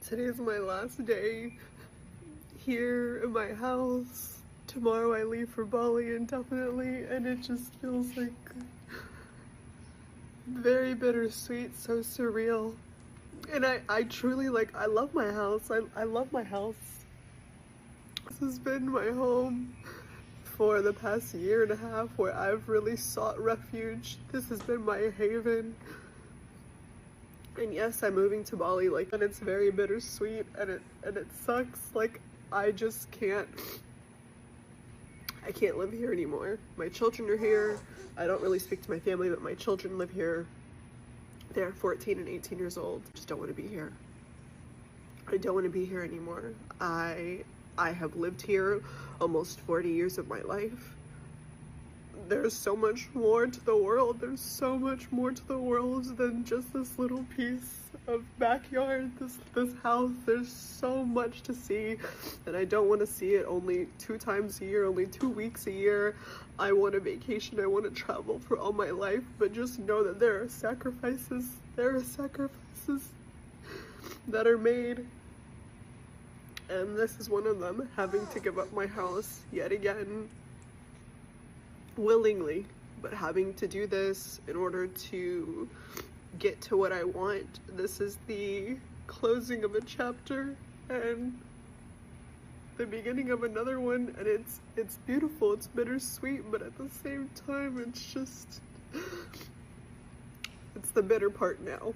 Today's my last day here in my house. Tomorrow I leave for Bali indefinitely, and it just feels like very bittersweet, so surreal. And I truly, like, I love my house. I love my house. This has been my home for the past year and a half, where I've really sought refuge. This has been my haven. And yes, I'm moving to Bali, like, and it's very bittersweet, and it sucks. Like, I just can't live here anymore. My children are here. I don't really speak to my family, but my children live here. They're 14 and 18 years old. Just don't want to be here. I don't want to be here anymore. I have lived here almost 40 years of my life. There's so much more to the world. There's so much more to the world than just this little piece of backyard, this house. There's so much to see, and I don't want to see it only 2 times a year, only 2 weeks a year. I want a vacation. I want to travel for all my life, but just know that there are sacrifices. There are sacrifices that are made, and this is one of them. Having to give up my house yet again, willingly, but having to do this in order to get to what I want. This is the closing of a chapter and the beginning of another one, and it's beautiful, it's bittersweet, but at the same time it's the bitter part now.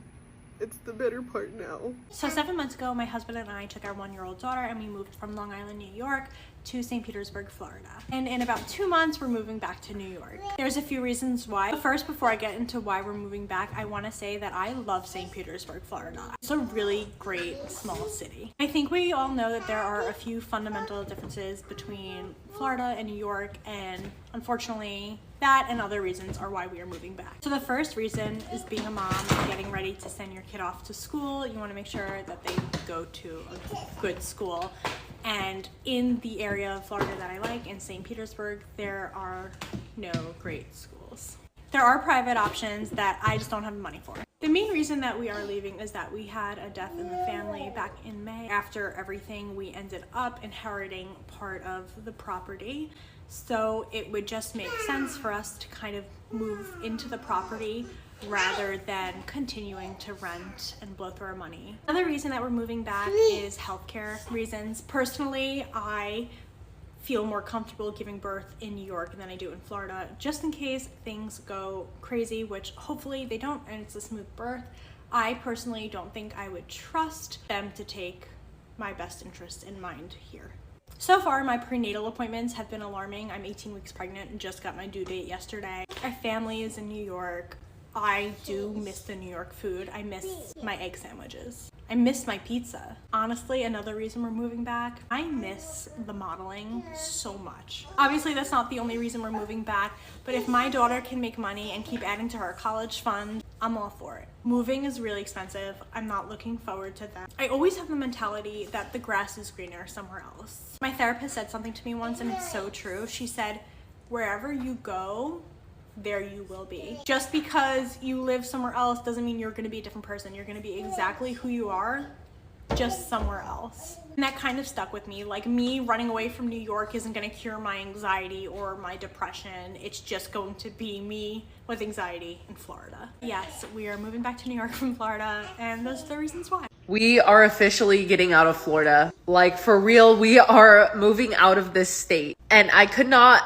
It's the bitter part now. So 7 months ago, my husband and I took our 1-year-old daughter and we moved from Long Island, New York to St. Petersburg, Florida. And in about 2 months, we're moving back to New York. There's a few reasons why. But first, before I get into why we're moving back, I want to say that I love St. Petersburg, Florida. It's a really great small city. I think we all know that there are a few fundamental differences between Florida and New York, and unfortunately, that and other reasons are why we are moving back. So the first reason is being a mom and getting ready to send your kid off to school. You want to make sure that they go to a good school. And in the area of Florida that I like, in St. Petersburg, there are no great schools. There are private options that I just don't have the money for. The main reason that we are leaving is that we had a death in the family back in May. After everything, we ended up inheriting part of the property. So it would just make sense for us to kind of move into the property rather than continuing to rent and blow through our money. Another reason that we're moving back is healthcare reasons. Personally, I feel more comfortable giving birth in New York than I do in Florida, just in case things go crazy, which hopefully they don't, and it's a smooth birth. I personally don't think I would trust them to take my best interest in mind here. So far, my prenatal appointments have been alarming. I'm 18 weeks pregnant and just got my due date yesterday. Our family is in New York. I do miss the New York food. I miss my egg sandwiches. I miss my pizza. Honestly, another reason we're moving back, I miss the modeling so much. Obviously, that's not the only reason we're moving back, but if my daughter can make money and keep adding to her college fund, I'm all for it. Moving is really expensive. I'm not looking forward to that. I always have the mentality that the grass is greener somewhere else. My therapist said something to me once, and it's so true. She said, wherever you go, there you will be. Just because you live somewhere else doesn't mean you're gonna be a different person. You're gonna be exactly who you are, just somewhere else. And that kind of stuck with me. Like, me running away from New York isn't gonna cure my anxiety or my depression. It's just going to be me with anxiety in Florida. Yes, we are moving back to New York from Florida, and those are the reasons why. We are officially getting out of Florida. Like, for real, we are moving out of this state. And I could not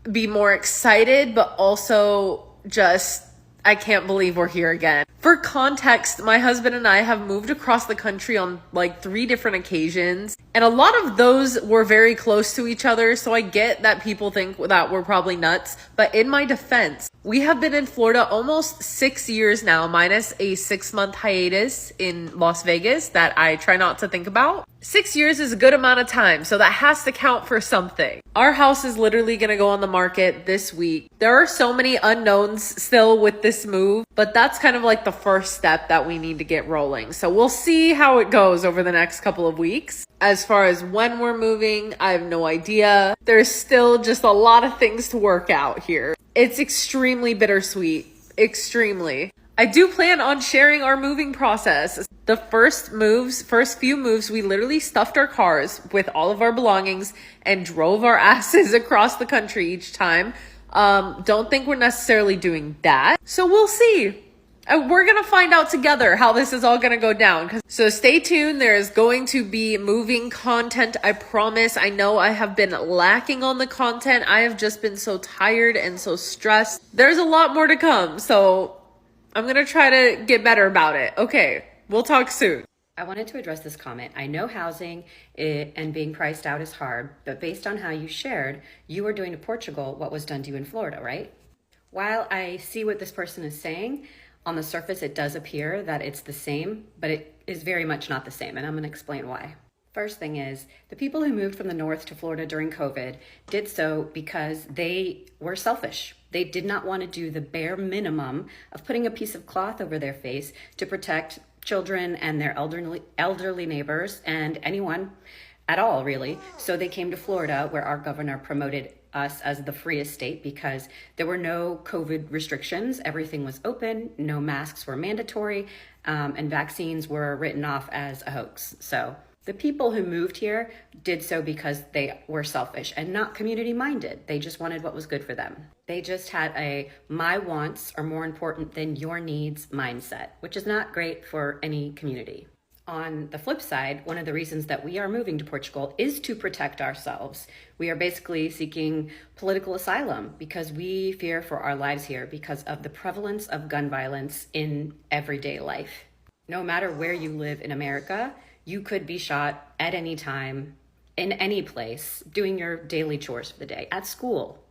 be more excited, but also just, I can't believe we're here again. For context, my husband and I have moved across the country on like 3 different occasions, and a lot of those were very close to each other, so I get that people think that we're probably nuts, but in my defense, we have been in Florida almost 6 years now, minus a 6-month hiatus in Las Vegas that I try not to think about. 6 years is a good amount of time, so that has to count for something. Our house is literally gonna go on the market this week. There are so many unknowns still with this move, but that's kind of like the first step that we need to get rolling. So we'll see how it goes over the next couple of weeks. As far as when we're moving, I have no idea. There's still just a lot of things to work out here. It's extremely bittersweet, extremely. I do plan on sharing our moving process. The first few moves, we literally stuffed our cars with all of our belongings and drove our asses across the country each time. Don't think we're necessarily doing that. So we'll see. We're going to find out together how this is all going to go down. So stay tuned. There's going to be moving content. I promise. I know I have been lacking on the content. I have just been so tired and so stressed. There's a lot more to come. So I'm going to try to get better about it. Okay. We'll talk soon. I wanted to address this comment. I know housing and being priced out is hard, but based on how you shared, you were doing to Portugal what was done to you in Florida, right? While I see what this person is saying, on the surface it does appear that it's the same, but it is very much not the same, and I'm going to explain why. First thing is, the people who moved from the north to Florida during COVID did so because they were selfish. They did not want to do the bare minimum of putting a piece of cloth over their face to protect children and their elderly neighbors and anyone at all, really. So they came to Florida, where our governor promoted us as the freest state because there were no COVID restrictions. Everything was open. No masks were mandatory, and vaccines were written off as a hoax. So the people who moved here did so because they were selfish and not community minded. They just wanted what was good for them. They just had a my wants are more important than your needs mindset, which is not great for any community. On the flip side, one of the reasons that we are moving to Portugal is to protect ourselves. We are basically seeking political asylum because we fear for our lives here because of the prevalence of gun violence in everyday life. No matter where you live in America, you could be shot at any time, in any place, doing your daily chores for the day, at school.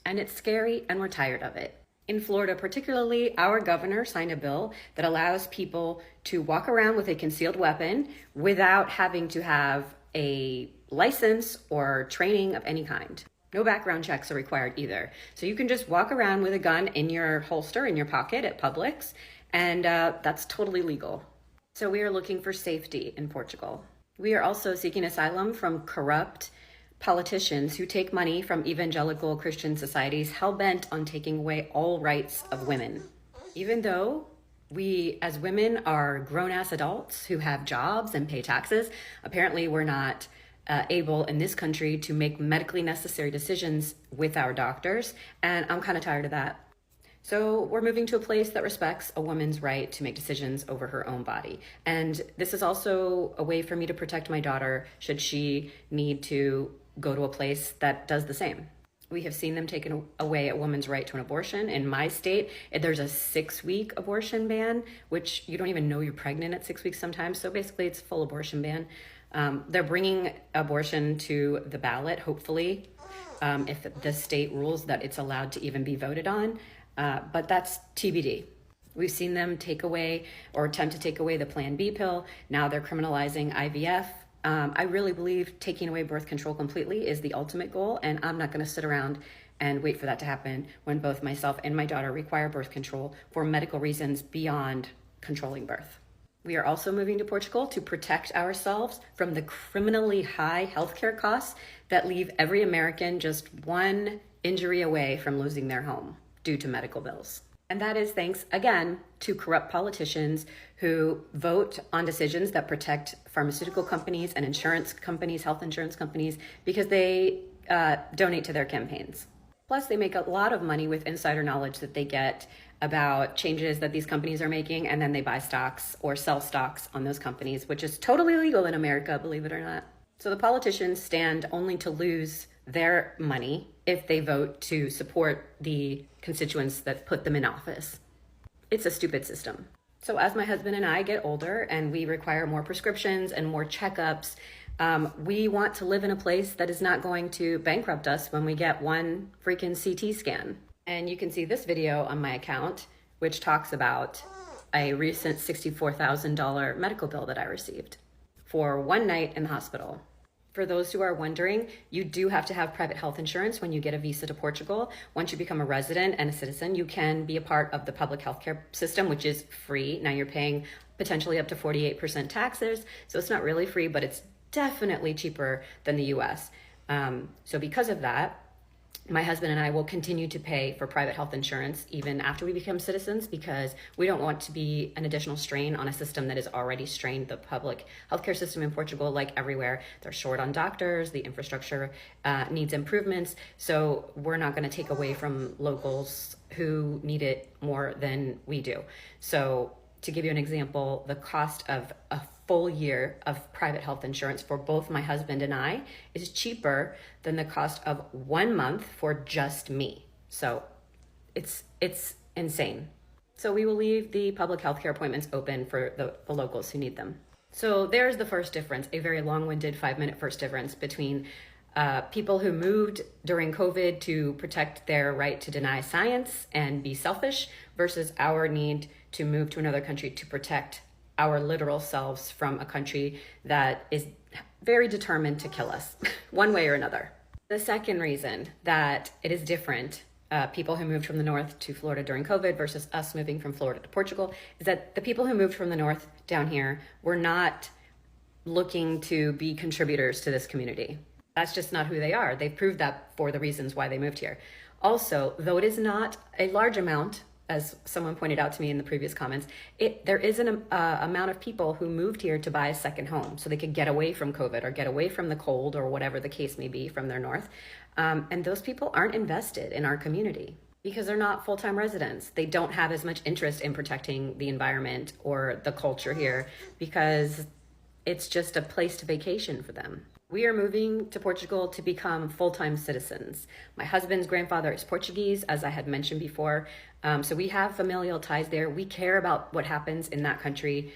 And it's scary, and we're tired of it. In Florida particularly, our governor signed a bill that allows people to walk around with a concealed weapon without having to have a license or training of any kind. No background checks are required either. So you can just walk around with a gun in your holster, in your pocket at Publix, and that's totally legal. So we are looking for safety in Portugal. We are also seeking asylum from corrupt politicians who take money from evangelical Christian societies hell-bent on taking away all rights of women. Even though we as women are grown-ass adults who have jobs and pay taxes, apparently we're not able in this country to make medically necessary decisions with our doctors, and I'm kind of tired of that. So we're moving to a place that respects a woman's right to make decisions over her own body. And this is also a way for me to protect my daughter should she need to go to a place that does the same. We have seen them take away a woman's right to an abortion. In my state, there's a 6-week abortion ban, which you don't even know you're pregnant at 6 weeks sometimes. So basically it's a full abortion ban. They're bringing abortion to the ballot, hopefully, if the state rules that it's allowed to even be voted on. But that's TBD. We've seen them take away or attempt to take away the Plan B pill. Now they're criminalizing IVF. I really believe taking away birth control completely is the ultimate goal, and I'm not going to sit around and wait for that to happen when both myself and my daughter require birth control for medical reasons beyond controlling birth. We are also moving to Portugal to protect ourselves from the criminally high healthcare costs that leave every American just one injury away from losing their home due to medical bills. And that is thanks, again, to corrupt politicians who vote on decisions that protect pharmaceutical companies and insurance companies, health insurance companies, because they donate to their campaigns. Plus, they make a lot of money with insider knowledge that they get about changes that these companies are making, and then they buy stocks or sell stocks on those companies, which is totally legal in America, believe it or not. So the politicians stand only to lose their money if they vote to support the constituents that put them in office. It's a stupid system. So as my husband and I get older and we require more prescriptions and more checkups, we want to live in a place that is not going to bankrupt us when we get one freaking CT scan. And you can see this video on my account, which talks about a recent $64,000 medical bill that I received for one night in the hospital. For those who are wondering, you do have to have private health insurance when you get a visa to Portugal. Once you become a resident and a citizen, you can be a part of the public healthcare system, which is free. Now you're paying potentially up to 48% taxes, so it's not really free, but it's definitely cheaper than the US. So because of that, My husband and I will continue to pay for private health insurance even after we become citizens, because we don't want to be an additional strain on a system that is already strained. The public healthcare system in Portugal, like everywhere, they're short on doctors, the infrastructure needs improvements. So we're not going to take away from locals who need it more than we do. So to give you an example, the cost of a full year of private health insurance for both my husband and I is cheaper than the cost of 1 month for just me. So it's insane. So we will leave the public healthcare appointments open for the locals who need them. So there's the first difference, a very long-winded 5-minute first difference between people who moved during COVID to protect their right to deny science and be selfish versus our need to move to another country to protect our literal selves from a country that is very determined to kill us one way or another. The second reason that it is different, people who moved from the north to Florida during COVID versus us moving from Florida to Portugal, is that the people who moved from the north down here were not looking to be contributors to this community. That's just not who they are. They've proved that for the reasons why they moved here. Also, though it is not a large amount, as someone pointed out to me in the previous comments, there is an amount of people who moved here to buy a second home so they could get away from COVID or get away from the cold or whatever the case may be from their north. And those people aren't invested in our community because they're not full-time residents. They don't have as much interest in protecting the environment or the culture here because it's just a place to vacation for them. We are moving to Portugal to become full-time citizens. My husband's grandfather is Portuguese, as I had mentioned before. So we have familial ties there. We care about what happens in that country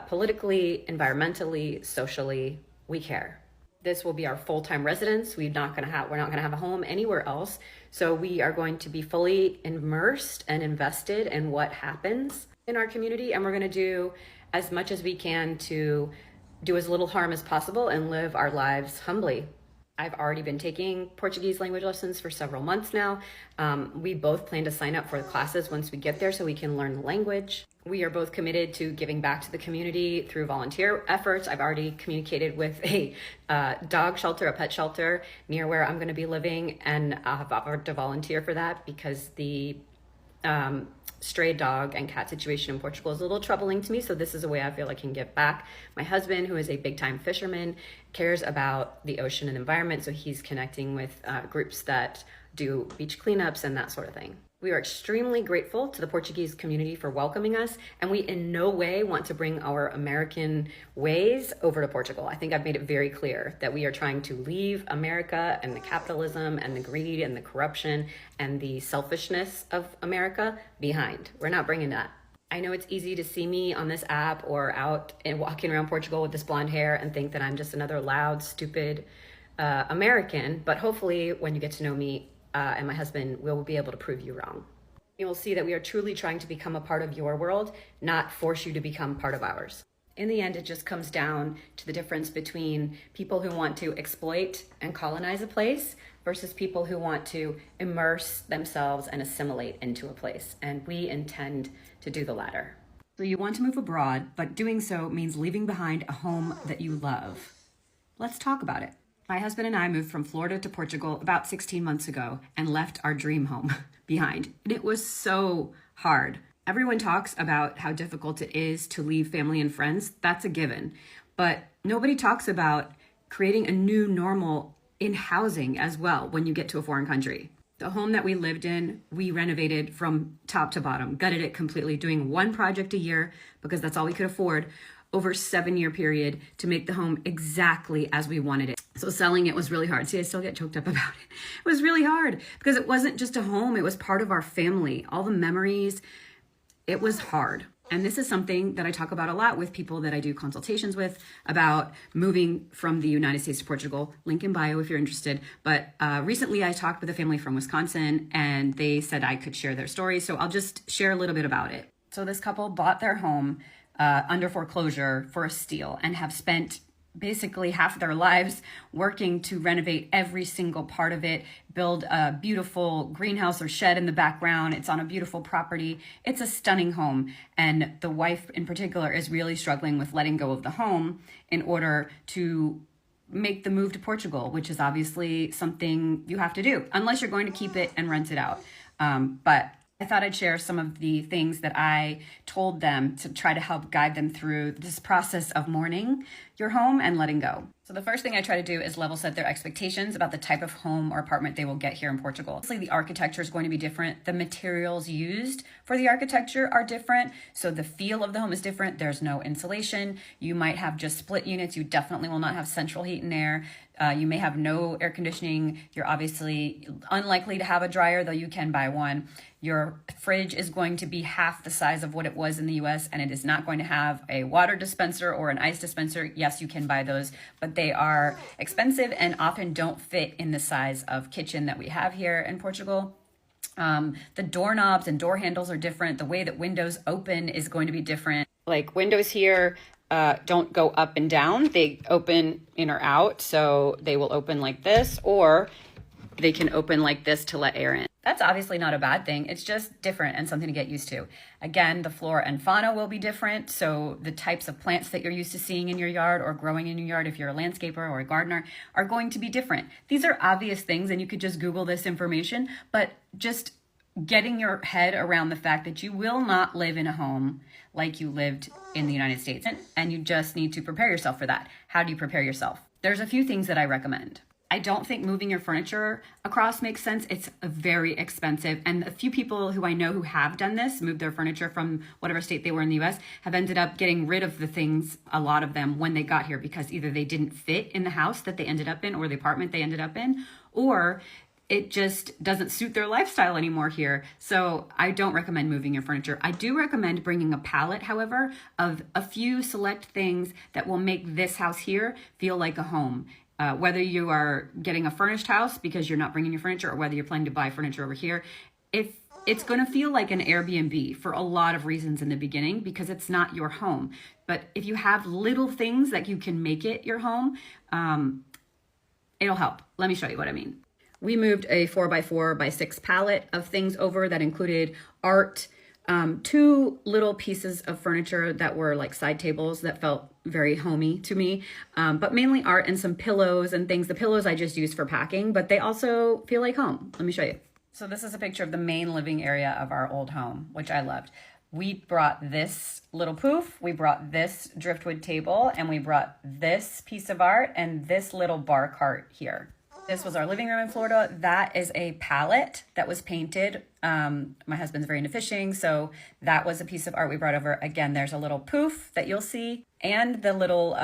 politically, environmentally, socially. We care. This will be our full-time residence. We're not gonna have a home anywhere else. So we are going to be fully immersed and invested in what happens in our community, and we're gonna do as much as we can to do as little harm as possible and live our lives humbly. I've already been taking Portuguese language lessons for several months now. We both plan to sign up for the classes once we get there so we can learn the language. We are both committed to giving back to the community through volunteer efforts. I've already communicated with a dog shelter, a pet shelter near where I'm going to be living, and I'll have offered to volunteer for that because the stray dog and cat situation in Portugal is a little troubling to me. So this is a way I feel I can give back. My husband, who is a big time fisherman, cares about the ocean and environment. So he's connecting with groups that do beach cleanups and that sort of thing. We are extremely grateful to the Portuguese community for welcoming us, and we in no way want to bring our American ways over to Portugal. I think I've made it very clear that we are trying to leave America and the capitalism and the greed and the corruption and the selfishness of America behind. We're not bringing that. I know it's easy to see me on this app or out and walking around Portugal with this blonde hair and think that I'm just another loud, stupid American, but hopefully when you get to know me, and my husband, will be able to prove you wrong. You will see that we are truly trying to become a part of your world, not force you to become part of ours. In the end, it just comes down to the difference between people who want to exploit and colonize a place versus people who want to immerse themselves and assimilate into a place. And we intend to do the latter. So you want to move abroad, but doing so means leaving behind a home that you love. Let's talk about it. My husband and I moved from Florida to Portugal about 16 months ago and left our dream home behind. And it was so hard. Everyone talks about how difficult it is to leave family and friends. That's a given. But nobody talks about creating a new normal in housing as well when you get to a foreign country. The home that we lived in, we renovated from top to bottom, gutted it completely, doing one project a year because that's all we could afford over a 7-year period to make the home exactly as we wanted it. So selling it was really hard. See, I still get choked up about it. It was really hard because it wasn't just a home. It was part of our family. All the memories, it was hard. And this is something that I talk about a lot with people that I do consultations with about moving from the United States to Portugal. Link in bio if you're interested. But recently I talked with a family from Wisconsin and they said I could share their story. So I'll just share a little bit about it. So this couple bought their home under foreclosure for a steal and have spent basically half their lives working to renovate every single part of it, build a beautiful greenhouse or shed in the background. It's on a beautiful property. It's a stunning home. And the wife in particular is really struggling with letting go of the home in order to make the move to Portugal, which is obviously something you have to do, unless you're going to keep it and rent it out. But I thought I'd share some of the things that I told them to try to help guide them through this process of mourning your home and letting go. So the first thing I try to do is level set their expectations about the type of home or apartment they will get here in Portugal. Obviously, the architecture is going to be different. The materials used for the architecture are different. So the feel of the home is different. There's no insulation. You might have just split units. You definitely will not have central heat and air. You may have no air conditioning. You're obviously unlikely to have a dryer, though you can buy one. Your fridge is going to be half the size of what it was in the US, and it is not going to have a water dispenser or an ice dispenser. Yes, you can buy those, but they are expensive and often don't fit in the size of kitchen that we have here in Portugal. The doorknobs and door handles are different. The way that windows open is going to be different. Like windows here don't go up and down. They open in or out. So they will open like this, or they can open like this to let air in. That's obviously not a bad thing. It's just different and something to get used to. Again, the flora and fauna will be different. So the types of plants that you're used to seeing in your yard or growing in your yard, if you're a landscaper or a gardener, are going to be different. These are obvious things, and you could just Google this information, but just getting your head around the fact that you will not live in a home like you lived in the United States, and you just need to prepare yourself for that. How do you prepare yourself? There's a few things that I recommend. I don't think moving your furniture across makes sense. It's very expensive. And a few people who I know who have done this, moved their furniture from whatever state they were in the US, have ended up getting rid of the things, a lot of them, when they got here, because either they didn't fit in the house that they ended up in or the apartment they ended up in, or it just doesn't suit their lifestyle anymore here. So I don't recommend moving your furniture. I do recommend bringing a palette, however, of a few select things that will make this house here feel like a home. Whether you are getting a furnished house because you're not bringing your furniture, or whether you're planning to buy furniture over here, if it's going to feel like an Airbnb for a lot of reasons in the beginning, because it's not your home. But if you have little things that you can make it your home, it'll help. Let me show you what I mean. We moved a 4x4x6 pallet of things over that included art, 2 little pieces of furniture that were like side tables that felt very homey to me, but mainly art and some pillows and things. The pillows I just used for packing, but they also feel like home. Let me show you. So this is a picture of the main living area of our old home, which I loved. We brought this little poof, we brought this driftwood table, and we brought this piece of art and this little bar cart here. This was our living room in Florida. That is a palette that was painted. My husband's very into fishing, so that was a piece of art we brought over. Again, there's a little poof that you'll see, and the little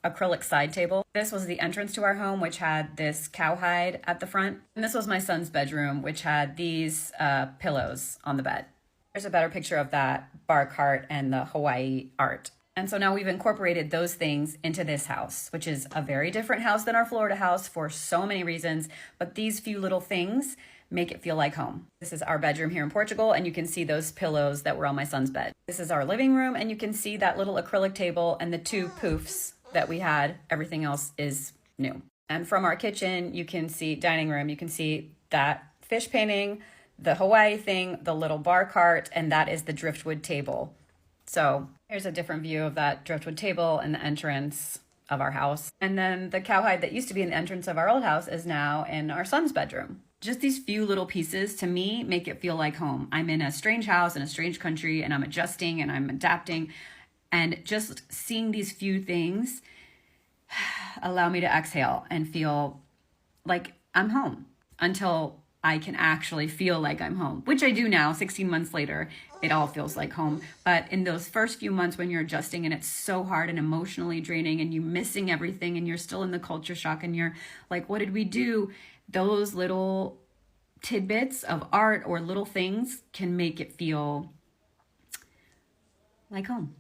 acrylic side table. This was the entrance to our home, which had this cowhide at the front. And this was my son's bedroom, which had these pillows on the bed. There's a better picture of that bar cart and the Hawaii art. And so now we've incorporated those things into this house, which is a very different house than our Florida house for so many reasons. But these few little things make it feel like home. This is our bedroom here in Portugal, and you can see those pillows that were on my son's bed. This is our living room, and you can see that little acrylic table and the 2 poofs that we had. Everything else is new. And from our kitchen, you can see dining room, you can see that fish painting, the Hawaii thing, the little bar cart, and that is the driftwood table. So here's a different view of that driftwood table and the entrance of our house. And then the cowhide that used to be in the entrance of our old house is now in our son's bedroom. Just these few little pieces, to me, make it feel like home. I'm in a strange house in a strange country, and I'm adjusting and I'm adapting. And just seeing these few things allow me to exhale and feel like I'm home until I can actually feel like I'm home, which I do now. 16 months later, it all feels like home. But in those first few months when you're adjusting and it's so hard and emotionally draining and you're missing everything and you're still in the culture shock and you're like, what did we do? Those little tidbits of art or little things can make it feel like home.